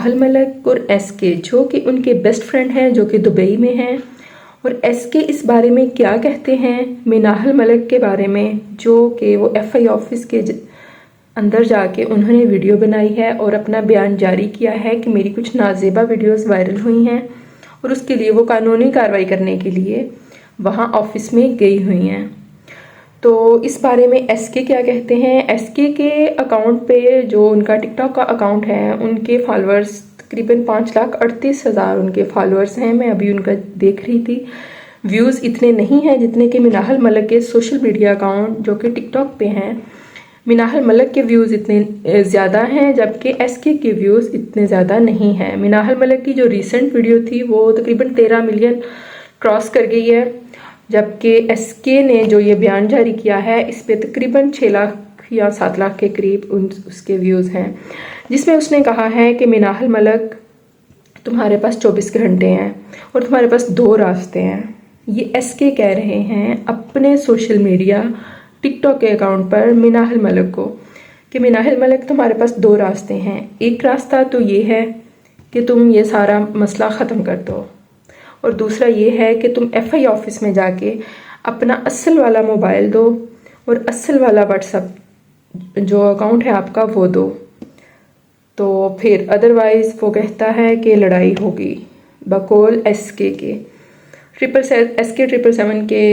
minahl malak اور SK جو کہ ان کے بیسٹ فرینڈ ہیں جو کہ دبئی میں ہیں، اور SK اس بارے میں کیا کہتے ہیں minahl malak کے بارے میں، جو کہ وہ FI آفس کے اندر جا کے انہوں نے ویڈیو بنائی ہے اور اپنا بیان جاری کیا ہے کہ میری کچھ نازیبہ ویڈیوز وائرل ہوئی ہیں اور اس کے لیے وہ قانونی کارروائی کرنے کے لیے وہاں آفس میں گئی ہوئی ہیں۔ تو اس بارے میں SK کیا کہتے ہیں؟ SK کے اکاؤنٹ پہ جو ان کا ٹک ٹاک کا اکاؤنٹ ہے، ان کے فالورز تقریباً 5,38,000 ان کے فالورز ہیں۔ میں ابھی ان کا دیکھ رہی تھی، ویوز اتنے نہیں ہیں جتنے کہ minahl malak کے سوشل میڈیا اکاؤنٹ جو کہ ٹک ٹاک پہ ہیں۔ minahl malak کے ویوز اتنے زیادہ ہیں جبکہ SK کے ویوز اتنے زیادہ نہیں ہیں۔ minahl malak کی جو ریسنٹ ویڈیو تھی وہ تقریباً 13 ملین کراس کر گئی ہے، جبکہ SK نے جو یہ بیان جاری کیا ہے اس پہ تقریباً 6 لاکھ یا 7 لاکھ کے قریب اس کے ویوز ہیں، جس میں اس نے کہا ہے کہ minahl malak تمہارے پاس 24 گھنٹے ہیں اور تمہارے پاس 2 راستے ہیں۔ یہ SK کہہ رہے ہیں اپنے سوشل میڈیا ٹک ٹاک کے اکاؤنٹ پر minahl malak کو کہ minahl malak تمہارے پاس 2 راستے ہیں۔ ایک راستہ تو یہ ہے کہ تم یہ سارا مسئلہ ختم کر دو، اور دوسرا یہ ہے کہ تم FI آفس میں جا کے اپنا اصل والا موبائل دو اور اصل والا واٹس ایپ جو اکاؤنٹ ہے آپ کا وہ دو، تو پھر ادروائز وہ کہتا ہے کہ لڑائی ہوگی بقول SK کے۔ SK 777 کے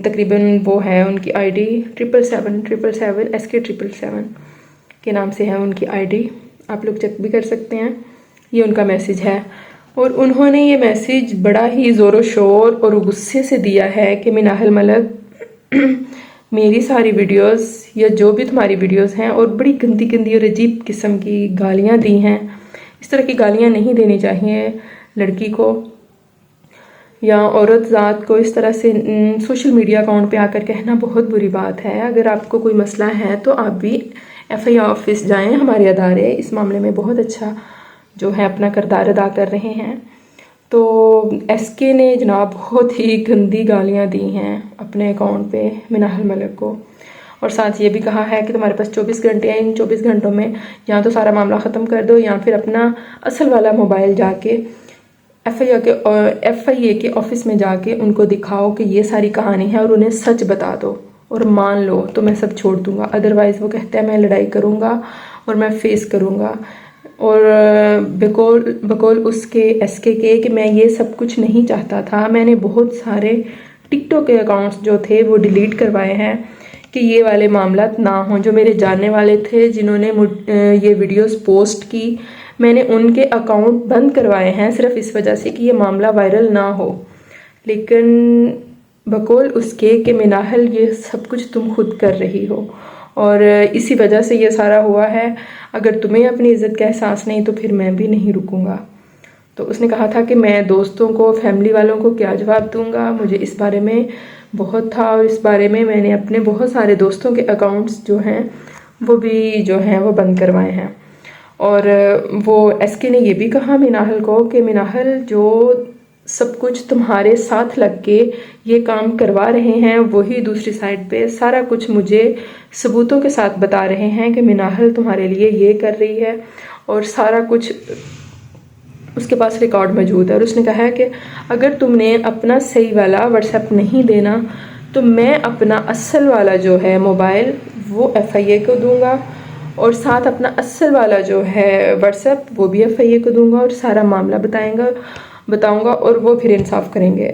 تقریباً وہ ہے ان کی ID 777 SK 777 کے نام سے ہے ان کی ID، آپ لوگ چیک بھی کر سکتے ہیں، یہ ان کا میسیج ہے۔ اور انہوں نے یہ میسیج بڑا ہی زور و شور اور غصے سے دیا ہے کہ minahl malak میری ساری ویڈیوز یا جو بھی تمہاری ویڈیوز ہیں اور بڑی گندی گندی اور عجیب قسم کی گالیاں دی ہیں، اس طرح کی گالیاں نہیں دینی چاہیے لڑکی کو یا عورت ذات کو، اس طرح سے سوشل میڈیا اکاؤنٹ پہ آ کر کہنا بہت بری بات ہے۔ اگر آپ کو کوئی مسئلہ ہے تو آپ بھی FI آفس جائیں، ہمارے ادارے اس معاملے میں بہت اچھا جو ہے اپنا کردار ادا کر رہے ہیں۔ تو SK نے جناب بہت ہی گندی گالیاں دی ہیں اپنے اکاؤنٹ پہ minahl malak کو، اور ساتھ یہ بھی کہا ہے کہ تمہارے پاس 24 گھنٹے ہیں، ان 24 گھنٹوں میں یا تو سارا معاملہ ختم کر دو یا پھر اپنا اصل والا موبائل جا کے FI کے آفس میں جا کے ان کو دکھاؤ کہ یہ ساری کہانی ہے اور انہیں سچ بتا دو اور مان لو تو میں سب چھوڑ دوں گا، ادروائز وہ کہتا ہے میں لڑائی کروں گا اور میں فیس کروں گا۔ اور بقول اس کے SK کے کہ میں یہ سب کچھ نہیں چاہتا تھا، میں نے بہت سارے ٹک ٹاک کے اکاؤنٹس جو تھے وہ ڈیلیٹ کروائے ہیں کہ یہ والے معاملات نہ ہوں۔ جو میرے جاننے والے تھے جنہوں نے یہ ویڈیوز پوسٹ کی، میں نے ان کے اکاؤنٹ بند کروائے ہیں صرف اس وجہ سے کہ یہ معاملہ وائرل نہ ہو، لیکن بقول اس کے کہ minahl یہ سب کچھ تم خود کر رہی ہو اور اسی وجہ سے یہ سارا ہوا ہے، اگر تمہیں اپنی عزت کا احساس نہیں تو پھر میں بھی نہیں رکوں گا۔ تو اس نے کہا تھا کہ میں دوستوں کو، فیملی والوں کو کیا جواب دوں گا، مجھے اس بارے میں بہت تھا، اور اس بارے میں میں نے اپنے بہت سارے دوستوں کے اکاؤنٹس جو ہیں وہ بھی جو ہیں وہ بند کروائے ہیں۔ اور وہ SK نے یہ بھی کہا minahl کو کہ minahl جو سب کچھ تمہارے ساتھ لگ کے یہ کام کروا رہے ہیں وہی دوسری سائڈ پہ سارا کچھ مجھے ثبوتوں کے ساتھ بتا رہے ہیں کہ minahl تمہارے لیے یہ کر رہی ہے، اور سارا کچھ اس کے پاس ریکارڈ موجود ہے۔ اور اس نے کہا ہے کہ اگر تم نے اپنا صحیح والا واٹس ایپ نہیں دینا تو میں اپنا اصل والا جو ہے موبائل وہ FIA کو دوں گا، اور ساتھ اپنا اصل والا جو ہے واٹس ایپ وہ بھی FIA کو دوں گا، اور سارا معاملہ بتاؤں گا اور وہ پھر انصاف کریں گے۔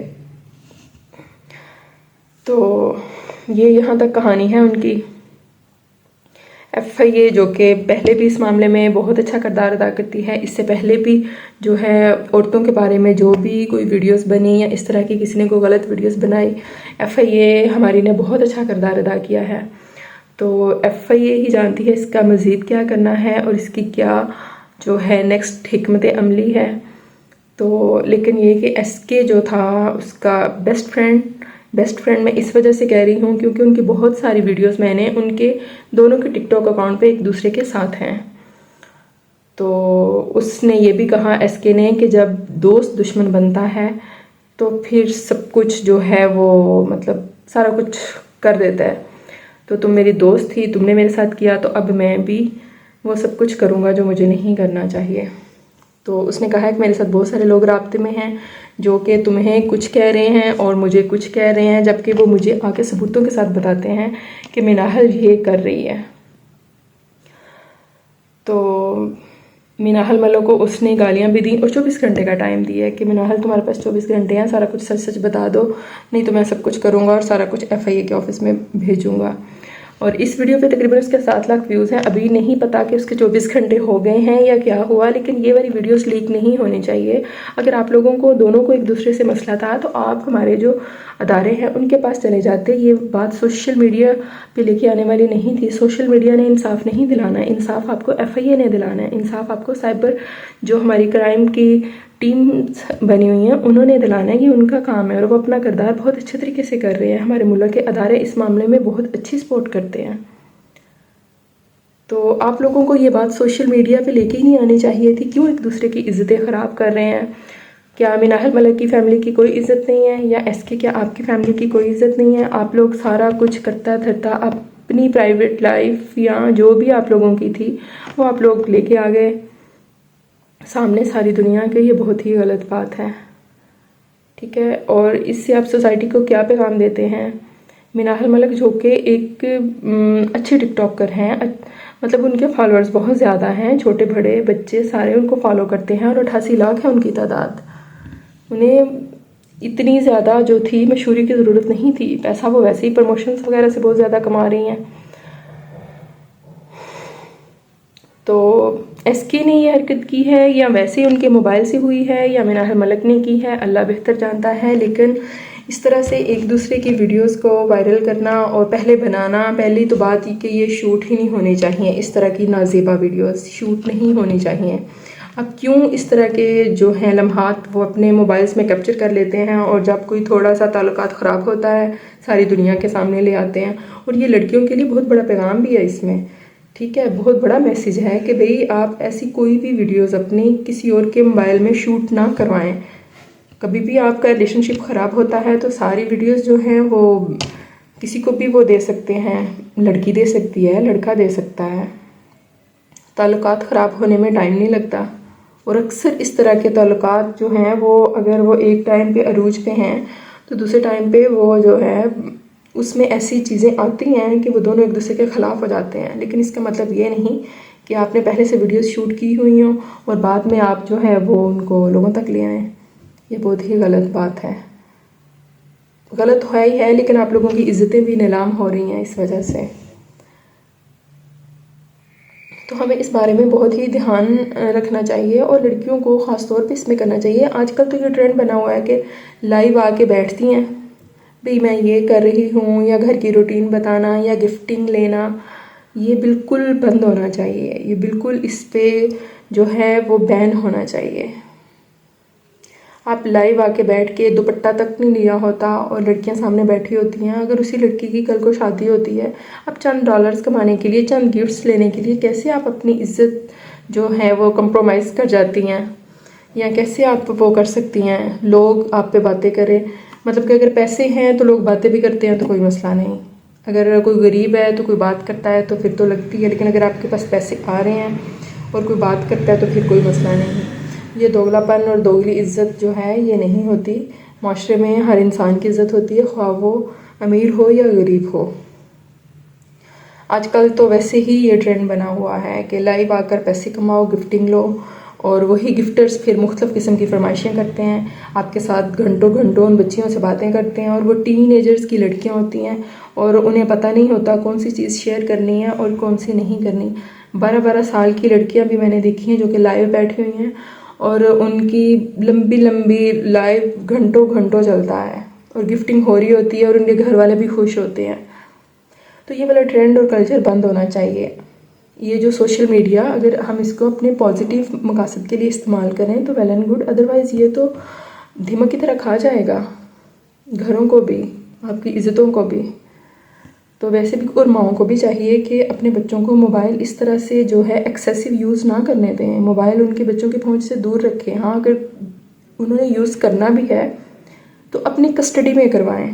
تو یہ یہاں تک کہانی ہے ان کی۔ FIA جو کہ پہلے بھی اس معاملے میں بہت اچھا کردار ادا کرتی ہے، اس سے پہلے بھی جو ہے عورتوں کے بارے میں جو بھی کوئی ویڈیوز بنی یا اس طرح کی کسی نے کوئی غلط ویڈیوز بنائی، FIA ہماری نے بہت اچھا کردار ادا کیا ہے۔ تو FIA ہی جانتی ہے اس کا مزید کیا کرنا ہے اور اس کی کیا جو ہے نیکسٹ حکمت عملی ہے۔ تو لیکن یہ کہ SK جو تھا اس کا بیسٹ فرینڈ میں اس وجہ سے کہہ رہی ہوں کیونکہ ان کی بہت ساری ویڈیوز میں نے ان کے دونوں کے ٹک ٹاک اکاؤنٹ پہ ایک دوسرے کے ساتھ ہیں۔ تو اس نے یہ بھی کہا SK نے کہ جب دوست دشمن بنتا ہے تو پھر سب کچھ جو ہے وہ مطلب سارا کچھ کر دیتا ہے۔ تو تم میری دوست تھی، تم نے میرے ساتھ کیا، تو اب میں بھی وہ سب کچھ کروں گا جو مجھے نہیں کرنا چاہیے۔ تو اس نے کہا ہے کہ میرے ساتھ بہت سارے لوگ رابطے میں ہیں جو کہ تمہیں کچھ کہہ رہے ہیں اور مجھے کچھ کہہ رہے ہیں، جبکہ وہ مجھے آ کے ثبوتوں کے ساتھ بتاتے ہیں کہ مناحل یہ کر رہی ہے۔ تو مناحل ملک کو اس نے گالیاں بھی دیں اور 24 گھنٹے کا ٹائم دیا ہے کہ مناحل تمہارے پاس 24 گھنٹے ہیں، سارا کچھ سچ سچ بتا دو، نہیں تو میں سب کچھ کروں گا اور سارا کچھ FIA کے آفس میں بھیجوں گا۔ اور اس ویڈیو پہ تقریباً اس کے 7 لاکھ ویوز ہیں۔ ابھی نہیں پتا کہ اس کے 24 گھنٹے ہو گئے ہیں یا کیا ہوا، لیکن یہ والی ویڈیوز لیک نہیں ہونی چاہیے۔ اگر آپ لوگوں کو دونوں کو ایک دوسرے سے مسئلہ تھا تو آپ ہمارے جو ادارے ہیں ان کے پاس چلے جاتے۔ یہ بات سوشل میڈیا پہ لے کے آنے والی نہیں تھی۔ سوشل میڈیا نے انصاف نہیں دلانا ہے، انصاف آپ کو FIA نے دلانا ہے، انصاف آپ کو سائبر جو ہماری کرائم کی ٹیمز بنی ہوئی ہیں انہوں نے دلانا ہے۔ یہ ان کا کام ہے اور وہ اپنا کردار بہت اچھے طریقے سے کر رہے ہیں۔ ہمارے ملک کے ادارے اس معاملے میں بہت اچھی سپورٹ کرتے ہیں۔ تو آپ لوگوں کو یہ بات سوشل میڈیا پہ لے کے ہی نہیں آنی چاہیے تھی۔ کیوں ایک دوسرے کی عزتیں خراب کر رہے ہیں؟ کیا مناحل ملک کی فیملی کی کوئی عزت نہیں ہے یا SK کیا آپ کی فیملی کی کوئی عزت نہیں ہے؟ آپ لوگ سارا کچھ کرتا دھرتا اپنی پرائیویٹ لائف یا جو بھی آپ لوگوں کی تھی وہ آپ لوگ لے کے آ گئے سامنے ساری دنیا کے۔ یہ بہت ہی غلط بات ہے، ٹھیک ہے؟ اور اس سے آپ سوسائٹی کو کیا پیغام دیتے ہیں؟ مناحل ملک جو کہ ایک اچھے ٹک ٹاکر ہیں، مطلب ان کے فالورز بہت زیادہ ہیں، چھوٹے بڑے بچے سارے ان کو فالو کرتے ہیں اور 88 لاکھ ہے ان کی تعداد۔ انہیں اتنی زیادہ جو تھی مشہوری کی ضرورت نہیں تھی، پیسہ وہ ویسے ہی پروموشنز وغیرہ سے بہت زیادہ کما رہی ہیں۔ تو SK نے یہ حرکت کی ہے یا ویسے ہی ان کے موبائل سے ہوئی ہے یا مناحل ملک نے کی ہے، اللہ بہتر جانتا ہے۔ لیکن اس طرح سے ایک دوسرے کی ویڈیوز کو وائرل کرنا اور پہلے بنانا، پہلی تو بات یہ کہ یہ شوٹ ہی نہیں ہونی چاہیے، اس طرح کی نازیبا ویڈیوز شوٹ نہیں ہونی چاہیے۔ اب کیوں اس طرح کے جو ہیں لمحات وہ اپنے موبائلز میں کیپچر کر لیتے ہیں اور جب کوئی تھوڑا سا تعلقات خراب ہوتا ہے ساری دنیا کے سامنے لے آتے ہیں۔ اور یہ لڑکیوں کے لیے بہت بڑا پیغام بھی ہے اس میں، ٹھیک ہے؟ بہت بڑا میسیج ہے کہ بھئی آپ ایسی کوئی بھی ویڈیوز اپنی کسی اور کے موبائل میں شوٹ نہ کروائیں۔ کبھی بھی آپ کا ریلیشن شپ خراب ہوتا ہے تو ساری ویڈیوز جو ہیں وہ کسی کو بھی وہ دے سکتے ہیں، لڑکی دے سکتی ہے، لڑکا دے سکتا ہے۔ تعلقات خراب ہونے میں ٹائم نہیں لگتا، اور اکثر اس طرح کے تعلقات جو ہیں وہ اگر وہ ایک ٹائم پہ عروج پہ ہیں تو دوسرے ٹائم پہ وہ جو ہے اس میں ایسی چیزیں آتی ہیں کہ وہ دونوں ایک دوسرے کے خلاف ہو جاتے ہیں۔ لیکن اس کا مطلب یہ نہیں کہ آپ نے پہلے سے ویڈیوز شوٹ کی ہوئی ہوں اور بعد میں آپ جو ہے وہ ان کو لوگوں تک لے آئیں۔ یہ بہت ہی غلط بات ہے، غلط ہے ہی ہے، لیکن آپ لوگوں کی عزتیں بھی نیلام ہو رہی ہیں اس وجہ سے۔ تو ہمیں اس بارے میں بہت ہی دھیان رکھنا چاہیے اور لڑکیوں کو خاص طور پہ اس میں کرنا چاہیے۔ آج کل تو یہ ٹرینڈ بنا ہوا ہے کہ لائیو آ کے بیٹھتی ہیں، بھئی میں یہ کر رہی ہوں، یا گھر کی روٹین بتانا یا گفٹنگ لینا، یہ بالکل بند ہونا چاہیے۔ یہ بالکل اس پہ جو ہے وہ بین ہونا چاہیے۔ آپ لائیو آ کے بیٹھ کے دوپٹہ تک نہیں لیا ہوتا اور لڑکیاں سامنے بیٹھی ہوتی ہیں، اگر اسی لڑکی کی کل کو شادی ہوتی ہے، اب چند ڈالرز کمانے کے لیے، چند گفٹس لینے کے لیے کیسے آپ اپنی عزت جو ہے وہ کمپرومائز کر جاتی ہیں، یا کیسے آپ وہ کر سکتی ہیں لوگ آپ پہ باتیں کریں؟ مطلب کہ اگر پیسے ہیں تو لوگ باتیں بھی کرتے ہیں تو کوئی مسئلہ نہیں، اگر کوئی غریب ہے تو کوئی بات کرتا ہے تو پھر تو لگتی ہے، لیکن اگر آپ کے پاس پیسے آ رہے ہیں اور کوئی بات کرتا ہے تو پھر کوئی مسئلہ نہیں۔ یہ دوگلا پن اور دوگلی عزت جو ہے یہ نہیں ہوتی۔ معاشرے میں ہر انسان کی عزت ہوتی ہے، خواہ وہ امیر ہو یا غریب ہو۔ آج کل تو ویسے ہی یہ ٹرینڈ بنا ہوا ہے کہ لائیو آ کر پیسے کماؤ، گفٹنگ لو، اور وہی گفٹرز پھر مختلف قسم کی فرمائشیں کرتے ہیں، آپ کے ساتھ گھنٹوں گھنٹوں ان بچیوں سے باتیں کرتے ہیں، اور وہ ٹین ایجرز کی لڑکیاں ہوتی ہیں اور انہیں پتہ نہیں ہوتا کون سی چیز شیئر کرنی ہے اور کون سی نہیں کرنی۔ 12-12 سال کی لڑکیاں بھی میں نے دیکھی ہیں جو کہ لائیو بیٹھی ہوئی ہیں اور ان کی لمبی لمبی لائیو گھنٹوں گھنٹوں چلتا ہے اور گفٹنگ ہو رہی ہوتی ہے اور ان کے گھر والے بھی خوش ہوتے ہیں۔ تو یہ والا ٹرینڈ اور کلچر بند ہونا چاہیے۔ یہ جو سوشل میڈیا اگر ہم اس کو اپنے پازیٹیو مقاصد کے لیے استعمال کریں تو ویل اینڈ گڈ، ادروائز یہ تو دھمک کی طرح کھا جائے گا گھروں کو بھی، آپ کی عزتوں کو بھی۔ تو ویسے بھی اور ماؤں کو بھی چاہیے کہ اپنے بچوں کو موبائل اس طرح سے جو ہے ایکسیسو یوز نہ کرنے دیں، موبائل ان کے بچوں کی پہنچ سے دور رکھیں۔ ہاں اگر انہوں نے یوز کرنا بھی ہے تو اپنی کسٹڈی میں کروائیں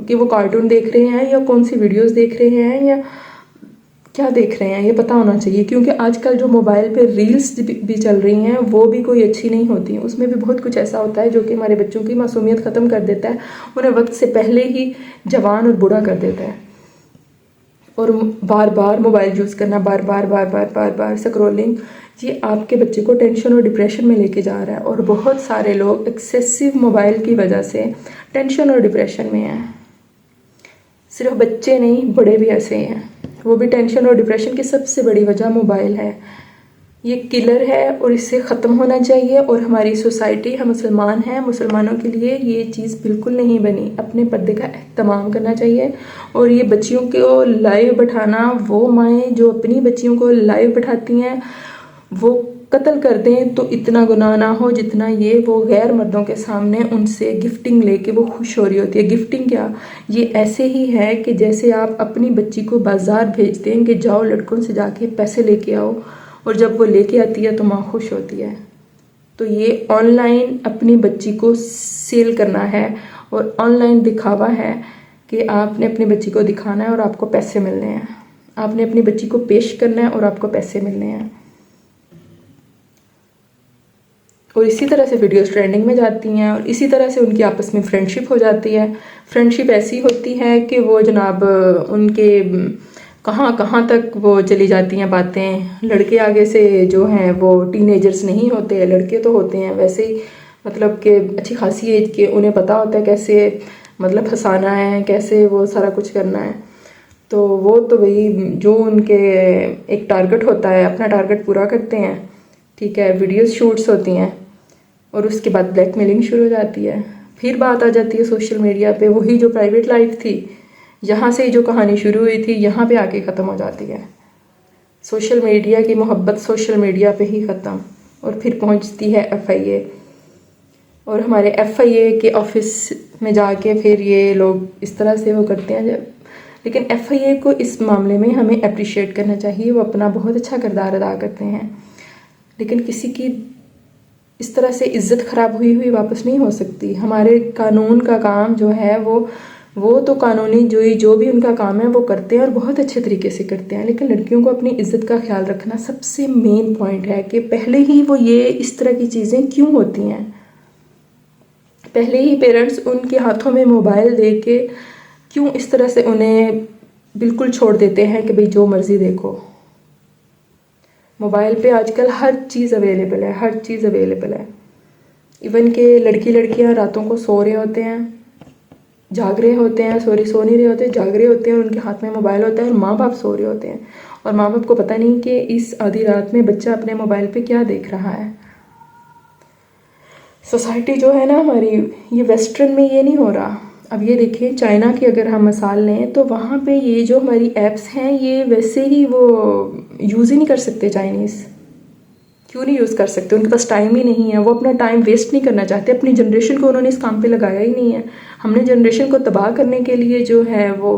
کہ وہ کارٹون دیکھ رہے ہیں یا کون سی ویڈیوز دیکھ رہے ہیں یا کیا دیکھ رہے ہیں یہ پتہ ہونا چاہیے، کیونکہ آج کل جو موبائل پہ ریلز بھی چل رہی ہیں وہ بھی کوئی اچھی نہیں ہوتی ہیں، اس میں بھی بہت کچھ ایسا ہوتا ہے جو کہ ہمارے بچوں کی معصومیت ختم کر دیتا ہے، انہیں وقت سے پہلے ہی جوان اور بوڑھا کر دیتا ہے۔ اور بار بار موبائل یوز کرنا، بار بار سکرولنگ، یہ آپ کے بچے کو ٹینشن اور ڈپریشن میں لے کے جا رہا ہے، اور بہت سارے لوگ ایکسیسو موبائل کی وجہ سے ٹینشن اور ڈپریشن میں ہیں۔ صرف بچے نہیں، بڑے بھی ایسے ہیں، وہ بھی ٹینشن اور ڈپریشن کی سب سے بڑی وجہ موبائل ہے۔ یہ کلر ہے اور اس سے ختم ہونا چاہیے، اور ہماری سوسائٹی، ہم مسلمان ہیں، مسلمانوں کے لیے یہ چیز بالکل نہیں بنی۔ اپنے پردے کا اہتمام کرنا چاہیے، اور یہ بچیوں کو لائیو بٹھانا، وہ مائیں جو اپنی بچیوں کو لائیو بٹھاتی ہیں وہ قتل کر دیں تو اتنا گناہ نہ ہو جتنا یہ وہ غیر مردوں کے سامنے ان سے گفٹنگ لے کے وہ خوش ہو رہی ہوتی ہے۔ گفٹنگ کیا، یہ ایسے ہی ہے کہ جیسے آپ اپنی بچی کو بازار بھیج دیں کہ جاؤ لڑکوں سے جا کے پیسے لے کے آؤ، اور جب وہ لے کے آتی ہے تو ماں خوش ہوتی ہے۔ تو یہ آن لائن اپنی بچی کو سیل کرنا ہے، اور آن لائن دکھاوا ہے کہ آپ نے اپنی بچی کو دکھانا ہے اور آپ کو پیسے ملنے ہیں، آپ نے اپنی بچی کو پیش کرنا ہے اور آپ کو پیسے ملنے ہیں۔ اور اسی طرح سے ویڈیوز ٹرینڈنگ میں جاتی ہیں، اور اسی طرح سے ان کی آپس میں فرینڈشپ ہو جاتی ہے۔ فرینڈشپ ایسی ہوتی ہے کہ وہ جناب ان کے کہاں کہاں تک وہ چلی جاتی ہیں باتیں۔ لڑکے آگے سے جو ہیں وہ ٹین ایجرز نہیں ہوتے، لڑکے تو ہوتے ہیں ویسے ہی، مطلب کہ اچھی خاصی ایج کے، انہیں پتہ ہوتا ہے کیسے مطلب پھنسانا ہے، کیسے وہ سارا کچھ کرنا ہے۔ تو وہ تو وہی جو ان کے ایک ٹارگٹ ہوتا ہے، اپنا ٹارگٹ پورا کرتے ہیں، ٹھیک ہے، ویڈیوز شوٹس ہوتی ہیں، اور اس کے بعد بلیک میلنگ شروع ہو جاتی ہے۔ پھر بات آ جاتی ہے سوشل میڈیا پہ، وہی جو پرائیویٹ لائف تھی، یہاں سے جو کہانی شروع ہوئی تھی یہاں پہ آ کے ختم ہو جاتی ہے۔ سوشل میڈیا کی محبت سوشل میڈیا پہ ہی ختم، اور پھر پہنچتی ہے ایف آئی اے، اور ہمارے ایف آئی اے کے آفس میں جا کے پھر یہ لوگ اس طرح سے وہ کرتے ہیں۔ لیکن ایف آئی اے کو اس معاملے میں ہمیں اپریشیٹ کرنا چاہیے، وہ اپنا بہت اچھا کردار ادا کرتے ہیں، لیکن کسی کی اس طرح سے عزت خراب ہوئی واپس نہیں ہو سکتی۔ ہمارے قانون کا کام جو ہے وہ تو قانونی جو بھی ان کا کام ہے وہ کرتے ہیں، اور بہت اچھے طریقے سے کرتے ہیں، لیکن لڑکیوں کو اپنی عزت کا خیال رکھنا سب سے مین پوائنٹ ہے کہ پہلے ہی وہ یہ اس طرح کی چیزیں کیوں ہوتی ہیں، پہلے ہی پیرنٹس ان کے ہاتھوں میں موبائل دے کے کیوں اس طرح سے انہیں بالکل چھوڑ دیتے ہیں کہ بھئی جو مرضی دیکھو۔ موبائل پہ آج کل ہر چیز اویلیبل ہے، ہر چیز اویلیبل ہے، ایون کہ لڑکیاں راتوں کو سو رہے ہوتے ہیں، جاگ رہے ہوتے ہیں، سو نہیں رہے ہوتے، جاگ رہے ہوتے ہیں، اور ان کے ہاتھ میں موبائل ہوتا ہے، اور ماں باپ سو رہے ہوتے ہیں، اور ماں باپ کو پتہ نہیں کہ اس آدھی رات میں بچہ اپنے موبائل پہ کیا دیکھ رہا ہے۔ سوسائٹی جو ہے نا ہماری، یہ ویسٹرن میں یہ نہیں ہو رہا۔ اب یہ دیکھیں چائنا کی اگر ہم مثال لیں تو وہاں پہ یہ جو ہماری ایپس ہیں یہ ویسے ہی وہ یوز ہی نہیں کر سکتے چائنیز۔ کیوں نہیں یوز کر سکتے؟ ان کے پاس ٹائم ہی نہیں ہے، وہ اپنا ٹائم ویسٹ نہیں کرنا چاہتے، اپنی جنریشن کو انہوں نے اس کام پہ لگایا ہی نہیں ہے۔ ہم نے جنریشن کو تباہ کرنے کے لیے جو ہے وہ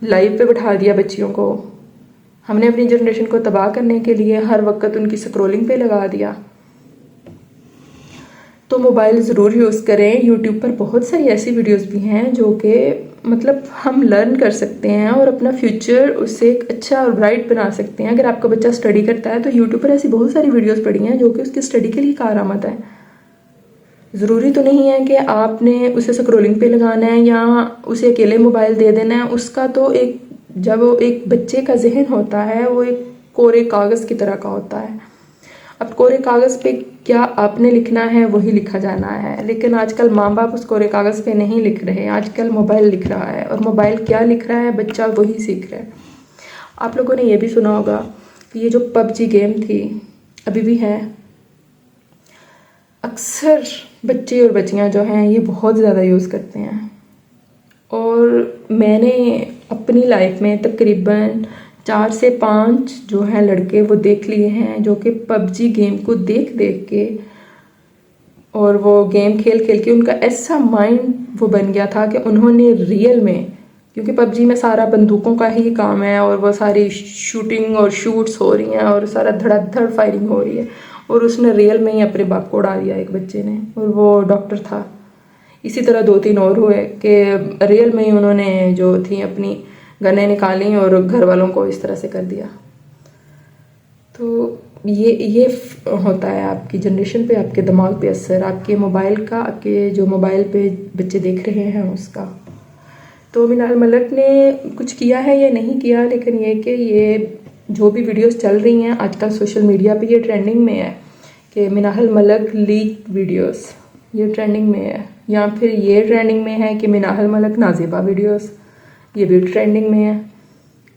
لائف پہ بٹھا دیا بچیوں کو، ہم نے اپنی جنریشن کو تباہ کرنے کے لیے ہر وقت ان کی سکرولنگ پہ لگا دیا۔ تو موبائل ضرور یوز کریں۔ یوٹیوب پر بہت ساری ایسی ویڈیوز بھی ہیں جو کہ مطلب ہم لرن کر سکتے ہیں اور اپنا فیوچر اس سے ایک اچھا اور برائٹ بنا سکتے ہیں۔ اگر آپ کا بچہ اسٹڈی کرتا ہے تو یوٹیوب پر ایسی بہت ساری ویڈیوز پڑی ہیں جو کہ اس کی اسٹڈی کے لیے کارآمد ہے۔ ضروری تو نہیں ہے کہ آپ نے اسے سکرولنگ پہ لگانا ہے یا اسے اکیلے موبائل دے دینا ہے۔ اس کا تو جب ایک بچے کا ذہن ہوتا ہے وہ ایک کورے کاغذ کی طرح کا ہوتا ہے۔ اب کورے کاغذ پہ کیا آپ نے لکھنا ہے وہی لکھا جانا ہے، لیکن آج کل ماں باپ اس کورے کاغذ پہ نہیں لکھ رہے، آج کل موبائل لکھ رہا ہے، اور موبائل کیا لکھ رہا ہے بچہ وہی سیکھ رہا ہے۔ آپ لوگوں نے یہ بھی سنا ہوگا کہ یہ جو پب جی گیم تھی، ابھی بھی ہے، اکثر بچے اور بچیاں جو ہیں یہ بہت زیادہ یوز کرتے ہیں، اور میں نے اپنی لائف میں تقریباً 4 سے 5 جو ہیں لڑکے وہ دیکھ لیے ہیں جو کہ پب جی گیم کو دیکھ کے اور وہ گیم کھیل کے ان کا ایسا مائنڈ وہ بن گیا تھا کہ انہوں نے ریئل میں، کیونکہ پب جی میں سارا بندوقوں کا ہی کام ہے اور وہ ساری شوٹنگ اور شوٹس ہو رہی ہیں اور سارا دھڑا دھڑ فائرنگ ہو رہی ہے، اور اس نے ریئل میں ہی اپنے باپ کو اڑا دیا ایک بچے نے، اور وہ ڈاکٹر تھا۔ اسی طرح 2-3 اور ہوئے کہ ریئل میں ہی انہوں نے جو تھی اپنی گنیں نکالیں اور گھر والوں کو اس طرح سے کر دیا. تو یہ ہوتا ہے آپ کی جنریشن پہ، آپ کے دماغ پہ اثر، آپ کے موبائل کا، آپ کے جو موبائل پہ بچے دیکھ رہے ہیں اس کا. تو منال ملک نے کچھ کیا ہے یا نہیں کیا، لیکن یہ کہ یہ جو بھی ویڈیوز چل رہی ہیں آج کل سوشل میڈیا پہ، یہ ٹرینڈنگ میں ہے کہ منال ملک لیک ویڈیوز، یہ ٹرینڈنگ میں ہے. یا پھر یہ ٹرینڈنگ میں ہے کہ منال ملک نازیبہ ویڈیوز، یہ بھی ٹرینڈنگ میں ہے.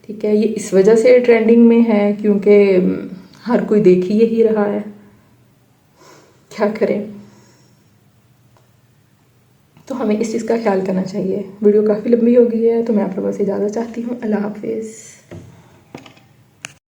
ٹھیک ہے، یہ اس وجہ سے ٹرینڈنگ میں ہے کیونکہ ہر کوئی دیکھ ہی یہی رہا ہے، کیا کریں. تو ہمیں اس چیز کا خیال کرنا چاہیے. ویڈیو کافی لمبی ہو گئی ہے تو میں آپ لوگوں سے اجازت چاہتی ہوں. اللہ حافظ.